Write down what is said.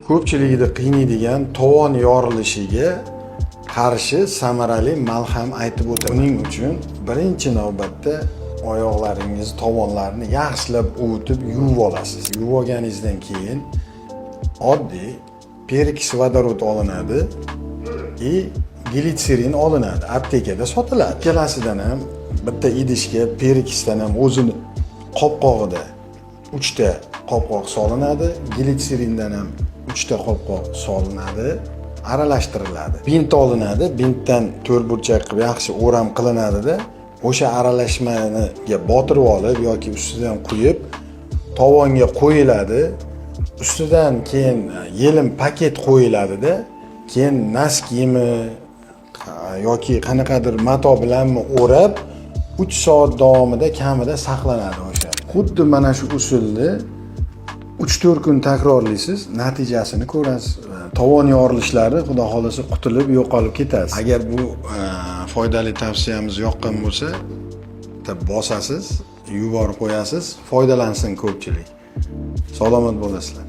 Ko'pchiligida qiynaydigan tovon yorilishiga qarshi samarali malham aytib o'taman. Buning uchun birinchi navbatda oyoqlaringiz tovonlarini yaxshilab ovutib yuvib olasiz. Yuvib olganingizdan keyin oddiy perks vodorod olinadi va glitserin olinadi. Aptekada sotiladi. Ikkalasidan ham bitta idishga perksdan ham o'zini qopqog'ida 3 ta qopqoq solinadi, glitserindan ham 3 ta qopqoq solinadi, aralashtiriladi. Bint olinadi, bintdan to'rtburchak qilib yaxshi o'ram qilinadi-da, o'sha aralashmaniga botirib olib yoki ustidan quyib tovonga qo'yiladi. Ustidan keyin yelin paket qo'yiladi-da, keyin nask yemi yoki qanaqadir mato bilanmi o'rab 3 soat davomida kamida saqlanadi o'sha. Xuddi mana shu usulni 3-4 kun takrorlaysiz, natijasini ko'rasiz. Tovon yorilishlari xudo xolasa qutulib yo'qolib ketasiz. Agar bu foydali tavsiyamiz yoqqan bo'lsa, bosasiz, yuborib qo'yasiz, foydalansin ko'pchilik. Salomat bo'lasizlar.